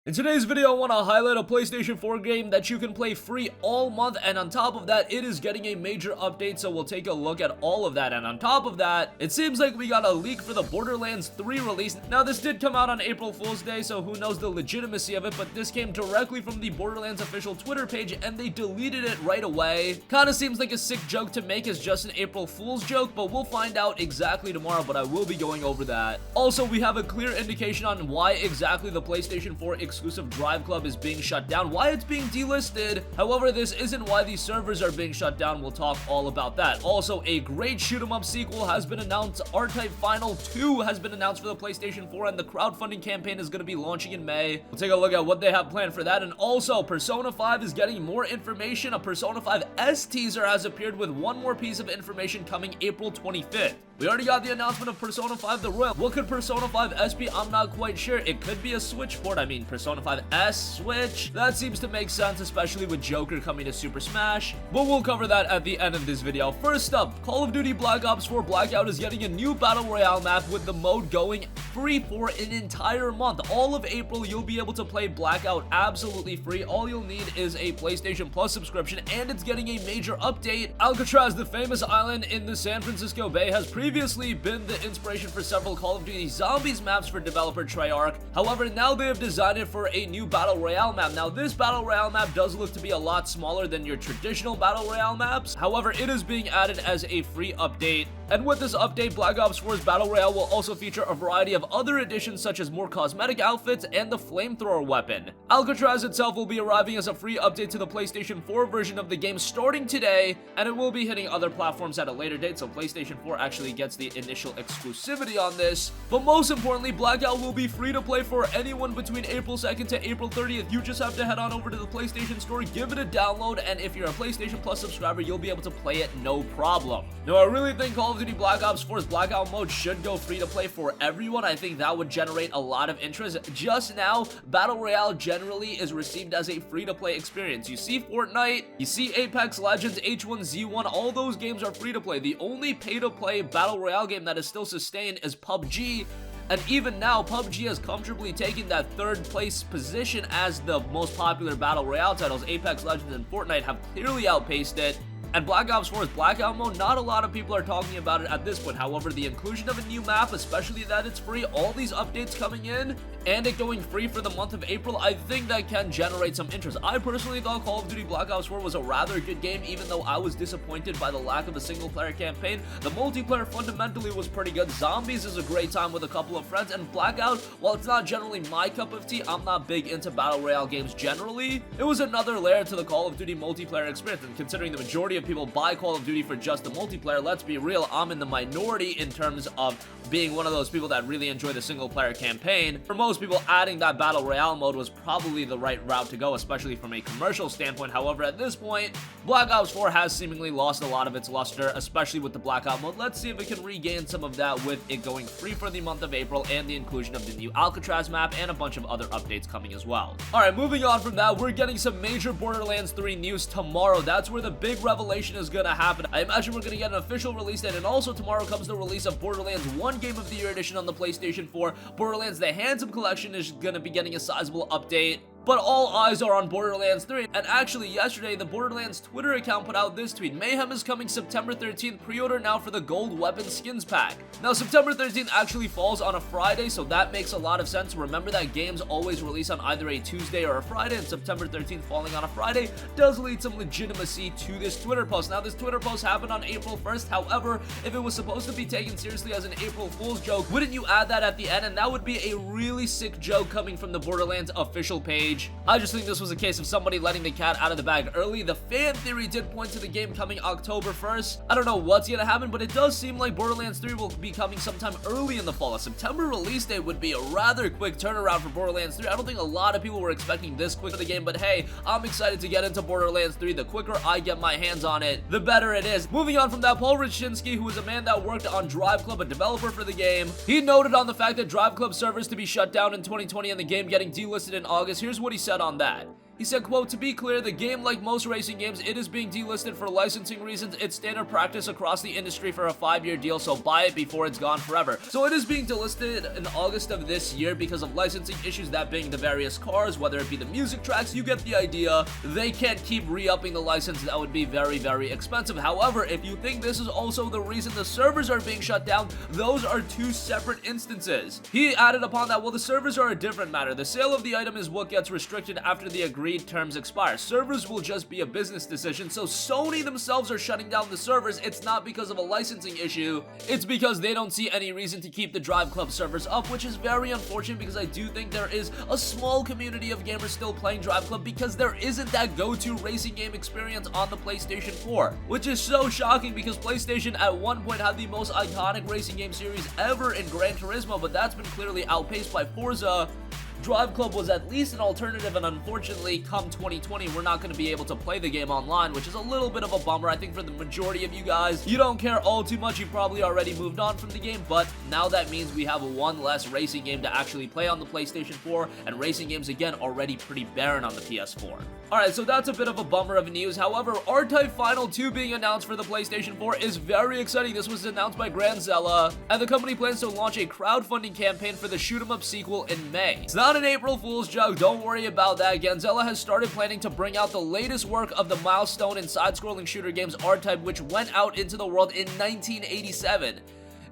In today's video, I want to highlight a PlayStation 4 game that you can play free all month, and on top of that, it is getting a major update, so we'll take a look at all of that. And on top of that, it seems like we got a leak for the Borderlands 3 release. Now, this did come out on April Fool's Day, so who knows the legitimacy of it, but this came directly from the Borderlands official Twitter page, and they deleted it right away. Kinda seems like a sick joke to make as just an April Fool's joke, but we'll find out exactly tomorrow, but I will be going over that. Also, we have a clear indication on why exactly the PlayStation 4 exclusive Driveclub is being shut down, why it's being delisted. However, this isn't why these servers are being shut down. We'll talk all about that. Also, a great shoot-'em-up sequel has been announced. R-Type Final 2 has been announced for the PlayStation 4, and the crowdfunding campaign is going to be launching in May. We'll take a look at what they have planned for that. And also, Persona 5 is getting more information. A Persona 5 S teaser has appeared with one more piece of information coming April 25th. We already got the announcement of Persona 5 The Royal. What could Persona 5 S be? I'm not quite sure. It could be a Switch port. I mean, Persona 5 S Switch. That seems to make sense, especially with Joker coming to Super Smash. But we'll cover that at the end of this video. First up, Call of Duty Black Ops 4 Blackout is getting a new Battle Royale map with the mode going free for an entire month. All of April, you'll be able to play Blackout absolutely free. All you'll need is a PlayStation Plus subscription, and it's getting a major update. Alcatraz, the famous island in the San Francisco Bay, has previously been the inspiration for several Call of Duty Zombies maps for developer Treyarch. However, now they have designed it for a new Battle Royale map. Now, this Battle Royale map does look to be a lot smaller than your traditional Battle Royale maps. However, it is being added as a free update. And with this update, Black Ops 4's Battle Royale will also feature a variety of other additions such as more cosmetic outfits and the flamethrower weapon. Alcatraz itself will be arriving as a free update to the PlayStation 4 version of the game starting today, and it will be hitting other platforms at a later date, so PlayStation 4 actually gets the initial exclusivity on this. But most importantly, Blackout will be free to play for anyone between April 2nd to April 30th. You just have to head on over to the PlayStation Store, give it a download, and if you're a PlayStation Plus subscriber, you'll be able to play it no problem. Now, I really think Call of Duty Black Ops 4's Blackout mode should go free to play for everyone. I think that would generate a lot of interest. Just now, Battle Royale generally is received as a free-to-play experience. You see Fortnite, you see Apex Legends, H1Z1, all those games are free to play. The only pay-to-play Battle Royale game that is still sustained is PUBG. And even now, PUBG has comfortably taken that third place position as the most popular Battle Royale titles. Apex Legends and Fortnite have clearly outpaced it. And Black Ops 4's Blackout mode, not a lot of people are talking about it at this point. However, the inclusion of a new map, especially that it's free, all these updates coming in, and it going free for the month of April, I think that can generate some interest. I personally thought Call of Duty Black Ops 4 was a rather good game, even though I was disappointed by the lack of a single-player campaign. The multiplayer fundamentally was pretty good. Zombies is a great time with a couple of friends, and Blackout, while it's not generally my cup of tea, I'm not big into Battle Royale games generally. It was another layer to the Call of Duty multiplayer experience, and considering the majority of people buy Call of Duty for just the multiplayer, let's be real, I'm in the minority in terms of being one of those people that really enjoy the single-player campaign. For most people, adding that Battle Royale mode was probably the right route to go, especially from a commercial standpoint. However, at this point, Black Ops 4 has seemingly lost a lot of its luster, especially with the Blackout mode. Let's see if it can regain some of that with it going free for the month of April and the inclusion of the new Alcatraz map and a bunch of other updates coming as well. Alright, moving on from that, we're getting some major Borderlands 3 news tomorrow. That's where the big revelation is gonna happen. I imagine we're gonna get an official release date, and also tomorrow comes the release of Borderlands 1 Game of the Year edition on the PlayStation 4. Borderlands The Handsome Collection is gonna be getting a sizable update. But all eyes are on Borderlands 3, and actually yesterday, the Borderlands Twitter account put out this tweet: Mayhem is coming September 13th, pre-order now for the Gold Weapon Skins Pack. Now, September 13th actually falls on a Friday, so that makes a lot of sense. Remember that games always release on either a Tuesday or a Friday, and September 13th falling on a Friday does lead some legitimacy to this Twitter post. Now, this Twitter post happened on April 1st, however, if it was supposed to be taken seriously as an April Fool's joke, wouldn't you add that at the end? And that would be a really sick joke coming from the Borderlands official page. I just think this was a case of somebody letting the cat out of the bag early. The fan theory did point to the game coming October 1st. I don't know what's gonna happen, but it does seem like Borderlands 3 will be coming sometime early in the fall. A September release date would be a rather quick turnaround for Borderlands 3. I don't think a lot of people were expecting this quick for the game, but hey, I'm excited to get into Borderlands 3. The quicker I get my hands on it, the better it is. Moving on from that, Paul Ryczynski, who is a man that worked on Driveclub, a developer for the game, he noted on the fact that Driveclub servers to be shut down in 2020 and the game getting delisted in August. Here's what he said on that. He said, quote, "To be clear, the game, like most racing games, it is being delisted for licensing reasons. It's standard practice across the industry for a 5-year deal, so buy it before it's gone forever." So it is being delisted in August of this year because of licensing issues, that being the various cars, whether it be the music tracks. You get the idea. They can't keep re-upping the license. That would be very, very expensive. However, if you think this is also the reason the servers are being shut down, those are two separate instances. He added upon that, well, the servers are a different matter. The sale of the item is what gets restricted after the agreed terms expire. Servers will just be a business decision, so Sony themselves are shutting down the servers. It's not because of a licensing issue, it's because they don't see any reason to keep the Driveclub servers up, which is very unfortunate because I do think there is a small community of gamers still playing Driveclub because there isn't that go-to racing game experience on the PlayStation 4, which is so shocking because PlayStation at one point had the most iconic racing game series ever in Gran Turismo, but that's been clearly outpaced by Forza. Driveclub was at least an alternative, and unfortunately, come 2020, we're not going to be able to play the game online, which is a little bit of a bummer. I think for the majority of you guys, you don't care all too much. You probably already moved on from the game, but now that means we have one less racing game to actually play on the PlayStation 4, and racing games, again, already pretty barren on the PS4. Alright, so that's a bit of a bummer of news. However, R-Type Final 2 being announced for the PlayStation 4 is very exciting. This was announced by Granzella, and the company plans to launch a crowdfunding campaign for the shoot-'em-up sequel in May. It's not an April Fool's joke, don't worry about that. Granzella has started planning to bring out the latest work of the milestone in side-scrolling shooter games R-Type, which went out into the world in 1987.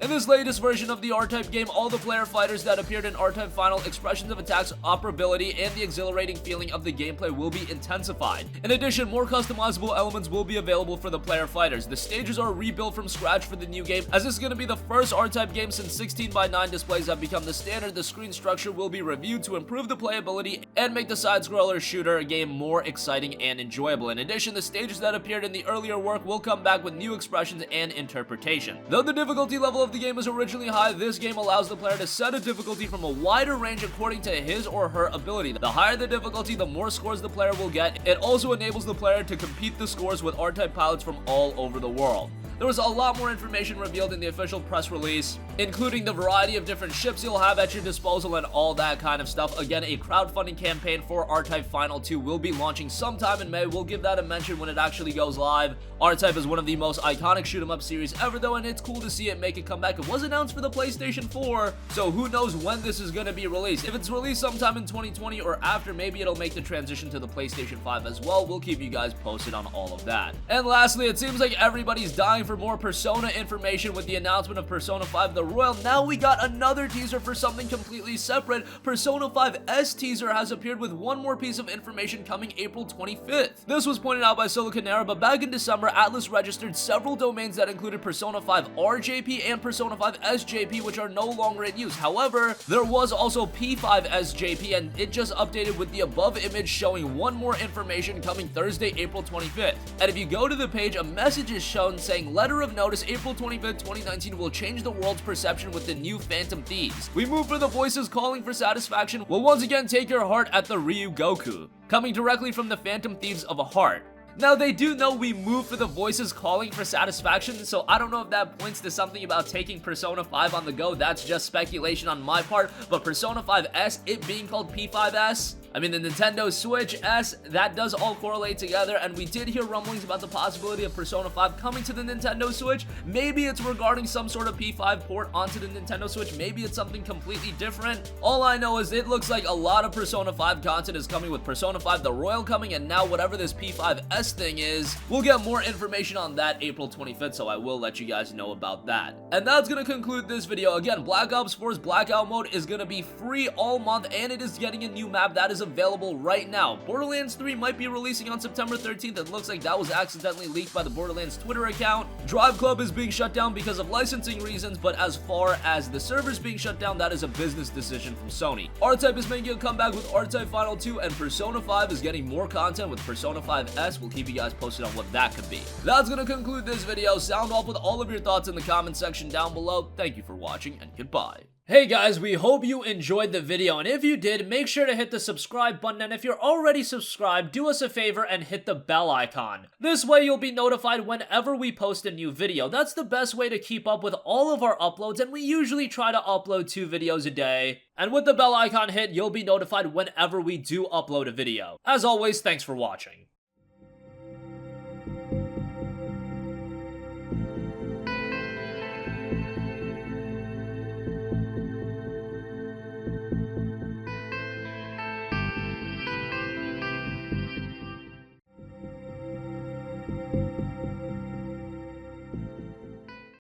In this latest version of the R-Type game, all the player fighters that appeared in R-Type Final, expressions of attacks, operability, and the exhilarating feeling of the gameplay will be intensified. In addition, more customizable elements will be available for the player fighters. The stages are rebuilt from scratch for the new game, as this is going to be the first R-Type game since 16:9 displays have become the standard. The screen structure will be reviewed to improve the playability and make the side-scroller shooter game more exciting and enjoyable. In addition, the stages that appeared in the earlier work will come back with new expressions and interpretation. Though the difficulty level of the game is originally high, this game allows the player to set a difficulty from a wider range according to his or her ability. The higher the difficulty, the more scores the player will get. It also enables the player to compete the scores with R-Type pilots from all over the world. There was a lot more information revealed in the official press release, including the variety of different ships you'll have at your disposal and all that kind of stuff. Again, a crowdfunding campaign for R-Type Final 2 will be launching sometime in May. We'll give that a mention when it actually goes live. R-Type is one of the most iconic shoot-'em-up series ever, though, and it's cool to see it make a comeback. It was announced for the PlayStation 4, so who knows when this is going to be released. If it's released sometime in 2020 or after, maybe it'll make the transition to the PlayStation 5 as well. We'll keep you guys posted on all of that. And lastly, it seems like everybody's dying for more Persona information with the announcement of Persona 5 The Royal. Now we got another teaser for something completely separate. Persona 5's teaser has appeared with one more piece of information coming April 25th. This was pointed out by Siliconera, but back in December, Atlas registered several domains that included Persona 5 RJP and Persona 5 SJP, which are no longer in use. However, there was also P5 SJP, and it just updated with the above image showing one more information coming Thursday, April 25th. And if you go to the page, a message is shown saying, "Letter of notice, April 25th, 2019 will change the world's perception with the new Phantom Thieves. We move for the voices calling for satisfaction will once again take your heart at the Ryu Goku." Coming directly from the Phantom Thieves of a Heart. Now, they do know we move for the voices calling for satisfaction, so I don't know if that points to something about taking Persona 5 on the go. That's just speculation on my part, but Persona 5S, it being called P5S, I mean, the Nintendo Switch S, that does all correlate together, and we did hear rumblings about the possibility of Persona 5 coming to the Nintendo Switch. Maybe it's regarding some sort of P5 port onto the Nintendo Switch. Maybe it's something completely different. All I know is it looks like a lot of Persona 5 content is coming with Persona 5 The Royal coming, and now whatever this P5S thing is, we'll get more information on that April 25th, so I will let you guys know about that. And that's going to conclude this video. Again, Black Ops 4's Blackout mode is going to be free all month, and it is getting a new map that is available right now. Borderlands 3 might be releasing on September 13th. It looks like that was accidentally leaked by the Borderlands Twitter account. Driveclub is being shut down because of licensing reasons, but as far as the servers being shut down, that is a business decision from Sony. R-Type is making a comeback with R-Type Final 2, and Persona 5 is getting more content with Persona 5S. We'll keep you guys posted on what that could be. That's gonna conclude this video. Sound off with all of your thoughts in the comment section down below. Thank you for watching, and goodbye. Hey guys, we hope you enjoyed the video, and if you did, make sure to hit the subscribe button, and if you're already subscribed, do us a favor and hit the bell icon. This way you'll be notified whenever we post a new video. That's the best way to keep up with all of our uploads, and we usually try to upload 2 videos a day. And with the bell icon hit, you'll be notified whenever we do upload a video. As always, thanks for watching.